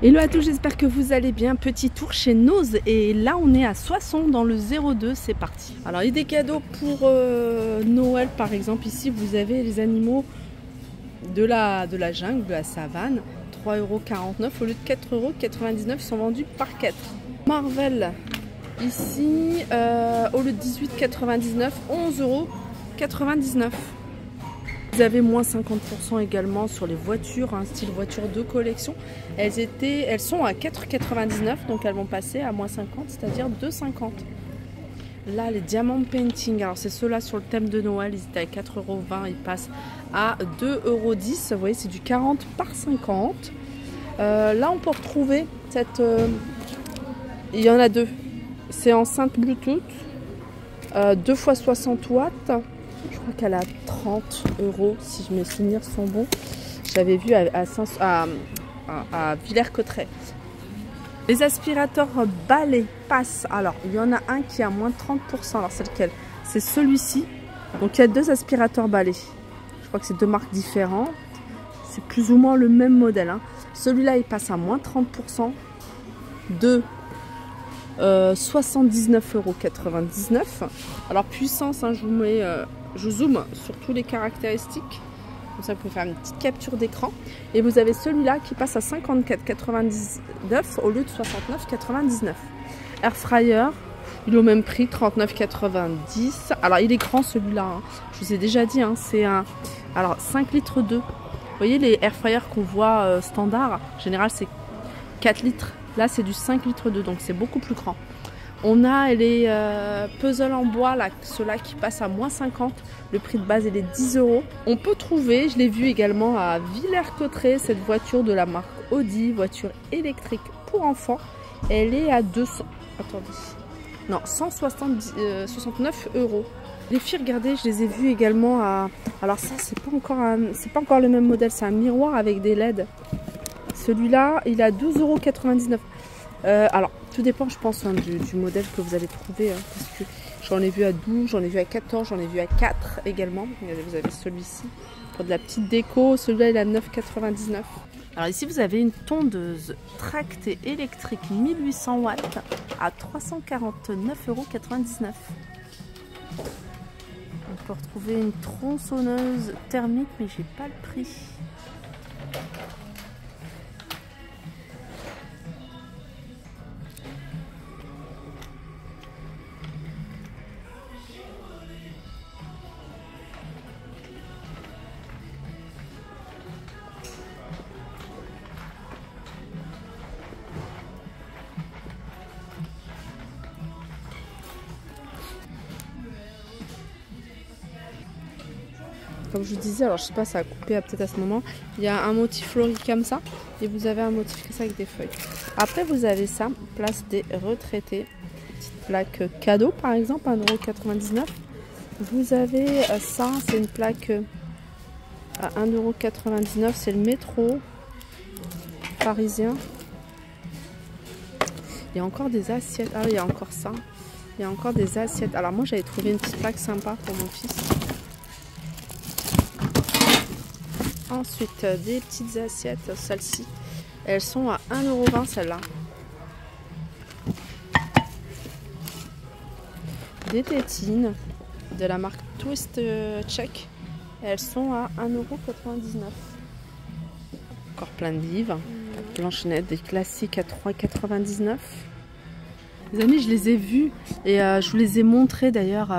Hello à tous, j'espère que vous allez bien. Petit tour chez Nose et là on est à Soissons dans le 02, c'est parti. Alors il y a des cadeaux pour Noël par exemple. Ici vous avez les animaux de la jungle, de la savane. 3,49 € au lieu de 4,99 €, ils sont vendus par 4. Marvel, ici au lieu de 18,99 €, 11,99 €. Vous avez moins 50% également sur les voitures, hein, style voiture de collection. Elles sont à 4,99 €, donc elles vont passer à moins 50, c'est-à-dire 2,50 €. Là, les diamants painting, alors c'est ceux-là sur le thème de Noël, ils étaient à 4,20 €, ils passent à 2,10 €. Vous voyez, c'est du 40 par 50. Là, on peut retrouver cette... il y en a deux. C'est enceinte Bluetooth, 2 x 60 watts. Je crois qu'elle a 30 € si mes souvenirs sont bons. J'avais vu à Villers-Cotterêts. Les aspirateurs balais passent. Alors, il y en a un qui a moins 30%. Alors, c'est lequel? C'est celui-ci. Donc, il y a deux aspirateurs balais. Je crois que c'est deux marques différentes. C'est plus ou moins le même modèle, hein. Celui-là, il passe à moins 30% de 79,99 €. Alors, puissance, hein, je zoome sur tous les caractéristiques. Comme ça, vous pouvez faire une petite capture d'écran. Et vous avez celui-là qui passe à 54,99 € au lieu de 69,99 €. Air fryer, il est au même prix, 39,90 €. Alors, il est grand celui-là, hein. Je vous ai déjà dit, hein, c'est un... Alors, 5 litres 2. Vous voyez les air fryers qu'on voit standard, en général, c'est 4 litres. Là, c'est du 5 litres 2, donc c'est beaucoup plus grand. On a les puzzles en bois, là, ceux-là qui passent à moins 50. Le prix de base, il est 10 €. On peut trouver, je l'ai vu également à Villers-Cotterêts, cette voiture de la marque Audi, voiture électrique pour enfants. Elle est à 200... Attendez. Non, 169 €. Les filles, regardez, je les ai vues également à... Alors ça, c'est pas encore le même modèle. C'est un miroir avec des LED. Celui-là, il est à 12,99 €. Alors, tout dépend, je pense, hein, du modèle que vous allez trouver. Hein, parce que j'en ai vu à 12, j'en ai vu à 14, j'en ai vu à 4 également. Vous avez celui-ci pour de la petite déco. Celui-là, il est à 9,99 €. Alors ici, vous avez une tondeuse tractée électrique 1800 watts à 349,99 €. On peut retrouver une tronçonneuse thermique, mais j'ai pas le prix. Comme je vous disais, alors je sais pas, ça a coupé peut-être à ce moment. Il y a un motif fleuri comme ça et vous avez un motif comme ça avec des feuilles. Après, vous avez ça, place des retraités. Petite plaque cadeau par exemple, 1,99 €. Vous avez ça, c'est une plaque à 1,99 €. C'est le métro parisien. Il y a encore des assiettes. Ah, il y a encore ça. Il y a encore des assiettes. Alors moi, j'avais trouvé une petite plaque sympa pour mon fils. Ensuite, des petites assiettes, celles-ci, elles sont à 1,20 € celles-là. Des tétines de la marque Twist Check, elles sont à 1,99 €. Encore plein de livres, Blanche-Neige, des classiques à 3,99 €. Les amis, je les ai vus et je vous les ai montrés d'ailleurs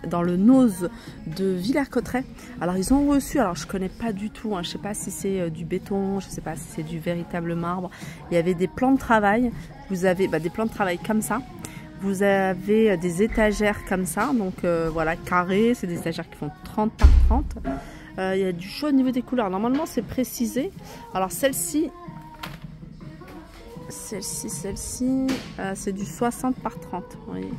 dans le Nose de Villers-Cotterêts. Alors ils ont reçu, alors je connais pas du tout, hein, je sais pas si c'est du béton, je sais pas si c'est du véritable marbre. Il y avait des plans de travail, vous avez des plans de travail comme ça. Vous avez des étagères comme ça, donc voilà, carrées, c'est des étagères qui font 30 par 30. Il y a du choix au niveau des couleurs, normalement c'est précisé. Alors celle-ci, c'est du 60 par 30. Vous voyez.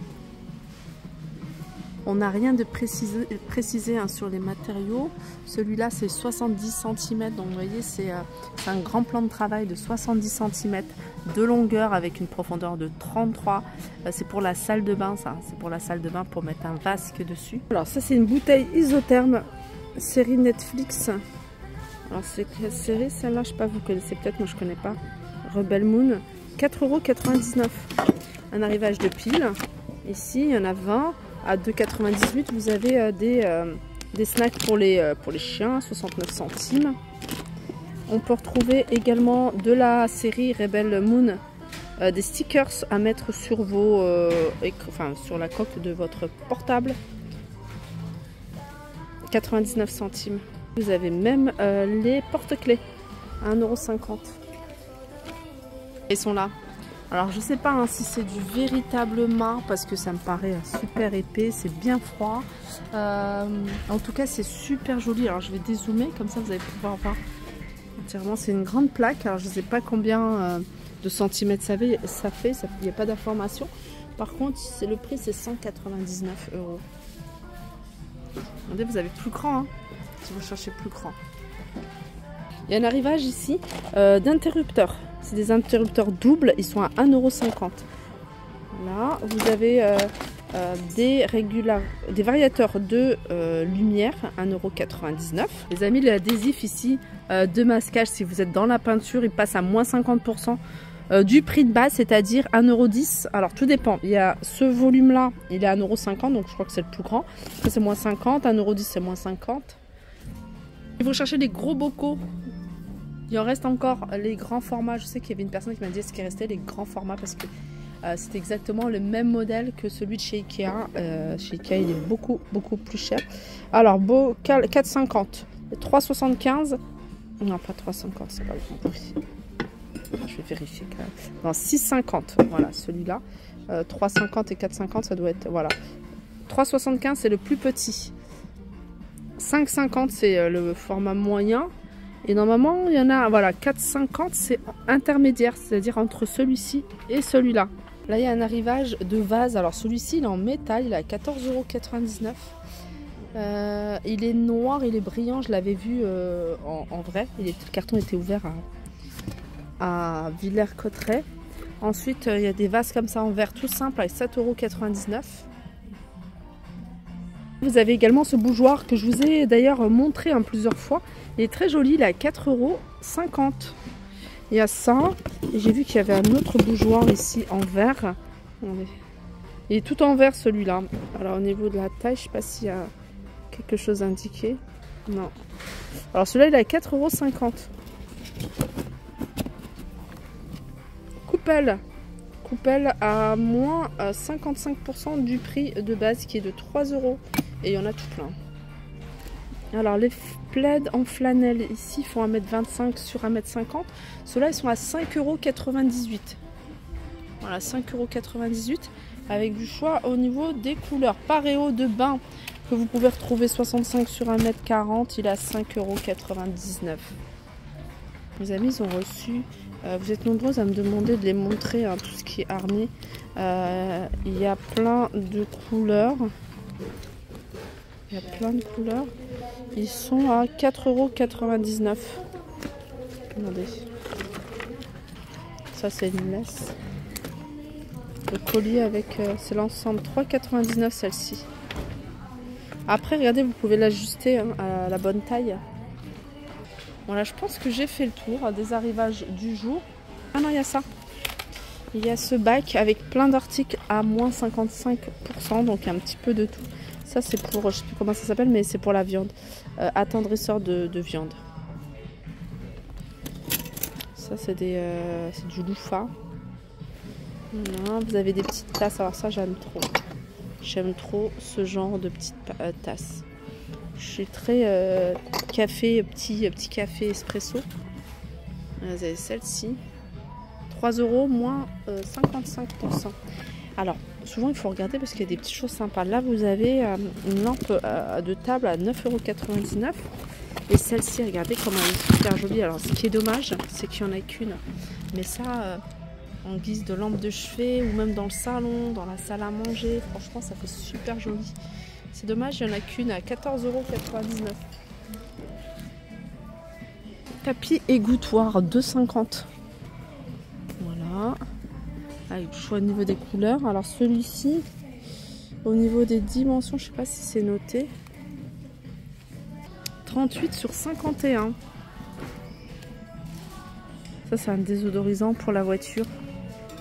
On n'a rien de précisé hein, sur les matériaux. Celui-là, c'est 70 cm. Donc, vous voyez, c'est un grand plan de travail de 70 cm de longueur avec une profondeur de 33. C'est pour la salle de bain, ça. C'est pour la salle de bain pour mettre un vasque dessus. Alors, ça, c'est une bouteille isotherme série Netflix. Alors, c'est quelle série celle-là? Je sais pas, vous connaissez peut-être, moi je connais pas. Rebel Moon, 4,99 €. Un arrivage de piles. Ici, il y en a 20. À 2,98 €, vous avez des snacks pour les chiens, 69 centimes. On peut retrouver également de la série Rebel Moon des stickers à mettre sur sur la coque de votre portable. 99 centimes. Vous avez même les porte-clés à 1,50 €. Ils sont là. Alors je sais pas hein, si c'est du véritable marc parce que ça me paraît super épais, c'est bien froid. En tout cas c'est super joli. Alors je vais dézoomer comme ça vous allez pouvoir voir entièrement. C'est une grande plaque. Alors je sais pas combien de centimètres ça fait, il n'y a pas d'information. Par contre le prix c'est 199 €. Regardez, vous avez plus grand hein, si vous cherchez plus grand. Il y a un arrivage ici d'interrupteurs. C'est des interrupteurs doubles, ils sont à 1,50 €. Là, vous avez des variateurs de lumière, 1,99 €. Les amis, l'adhésif ici de masquage, si vous êtes dans la peinture, il passe à moins 50% du prix de base, c'est-à-dire 1,10 €. Alors tout dépend, il y a ce volume-là, il est à 1,50 €, donc je crois que c'est le plus grand. Ça c'est moins 50, 1,10 € c'est moins 50. Il faut chercher des gros bocaux. Il en reste encore les grands formats. Je sais qu'il y avait une personne qui m'a dit ce qui restait les grands formats parce que c'est exactement le même modèle que celui de chez Ikea. Chez Ikea, il est beaucoup plus cher. Alors, bocal 4,50, 3,75. Non, pas 3,50, c'est pas le bon prix. Je vais vérifier quand même. Non, 6,50. Voilà, celui-là. 3,50 et 4,50, ça doit être. Voilà. 3,75, c'est le plus petit. 5,50, c'est le format moyen. Et normalement, il y en a, voilà, 4,50, c'est intermédiaire, c'est-à-dire entre celui-ci et celui-là. Là, il y a un arrivage de vase. Alors, celui-ci, il est en métal, il est à 14,99 €. Il est noir, il est brillant, je l'avais vu en vrai. Le carton était ouvert à Villers-Cotterêts. Ensuite, il y a des vases comme ça en verre tout simple avec 7,99 €. Vous avez également ce bougeoir que je vous ai d'ailleurs montré plusieurs fois. Il est très joli, il est à 4,50 €. Il y a ça. Et j'ai vu qu'il y avait un autre bougeoir ici en verre. Il est tout en verre celui-là. Alors au niveau de la taille, je ne sais pas s'il y a quelque chose indiqué. Non. Alors celui-là, il est à 4,50 €. Coupelle. Coupelle à moins 55% du prix de base qui est de 3 €. Et il y en a tout plein. Alors les plaids en flanelle ici font 1,25 m sur 1,50 m. Ceux-là ils sont à 5,98 €. Voilà, 5,98 € avec du choix au niveau des couleurs. Pareo de bain que vous pouvez retrouver 65 sur 1,40 m. Il est à 5,99 €. Mes amis ils ont reçu. Vous êtes nombreuses à me demander de les montrer, hein, tout ce qui est harnais. Il y a plein de couleurs. Il y a plein de couleurs. Ils sont à 4,99 €. Regardez. Ça, c'est une laisse. Le collier avec... c'est l'ensemble. 3,99 € celle-ci. Après, regardez, vous pouvez l'ajuster hein, à la bonne taille. Voilà, je pense que j'ai fait le tour des arrivages du jour. Ah non, il y a ça. Il y a ce bac avec plein d'articles à moins 55%. Donc, il y a un petit peu de tout. Ça, c'est pour, je ne sais plus comment ça s'appelle, mais c'est pour la viande. Attendrisseur de viande. Ça, c'est du louffa. Voilà, vous avez des petites tasses. Alors ça, j'aime trop. J'aime trop ce genre de petites tasses. Je suis très café, petit café espresso. Vous avez celle-ci. 3 € moins 55%. Alors, souvent, il faut regarder parce qu'il y a des petites choses sympas. Là, vous avez une lampe de table à 9,99 €. Et celle-ci, regardez comment elle est super jolie. Alors, ce qui est dommage, c'est qu'il n'y en a qu'une. Mais ça, en guise de lampe de chevet ou même dans le salon, dans la salle à manger, franchement, ça fait super joli. C'est dommage, il n'y en a qu'une à 14,99 €. Tapis égouttoir, 2,50 €. Voilà. Avec le choix au niveau des couleurs. Alors celui-ci, au niveau des dimensions, je ne sais pas si c'est noté. 38 sur 51. Ça, c'est un désodorisant pour la voiture.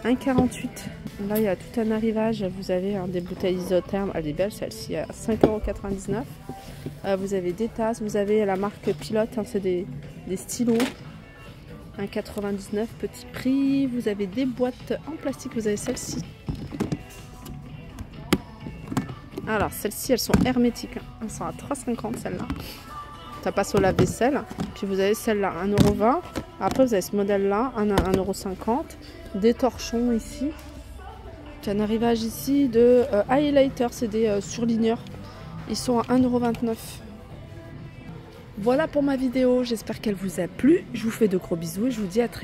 1,48 €. Là, il y a tout un arrivage. Vous avez des bouteilles isothermes. Elle est belle, celle-ci, à 5,99 €. Vous avez des tasses. Vous avez la marque Pilote. Hein, c'est des stylos. 1,99 €, petit prix. Vous avez des boîtes en plastique. Vous avez celle-ci. Alors, celles-ci, elles sont hermétiques. Elles sont à 3,50 € celle-là. Ça passe au lave-vaisselle. Puis vous avez celle-là, 1,20 €. Après, vous avez ce modèle-là, 1,50 €. Des torchons ici. Puis un arrivage ici de highlighter, c'est des surligneurs. Ils sont à 1,29 €. Voilà pour ma vidéo. J'espère qu'elle vous a plu. Je vous fais de gros bisous et je vous dis à très vite.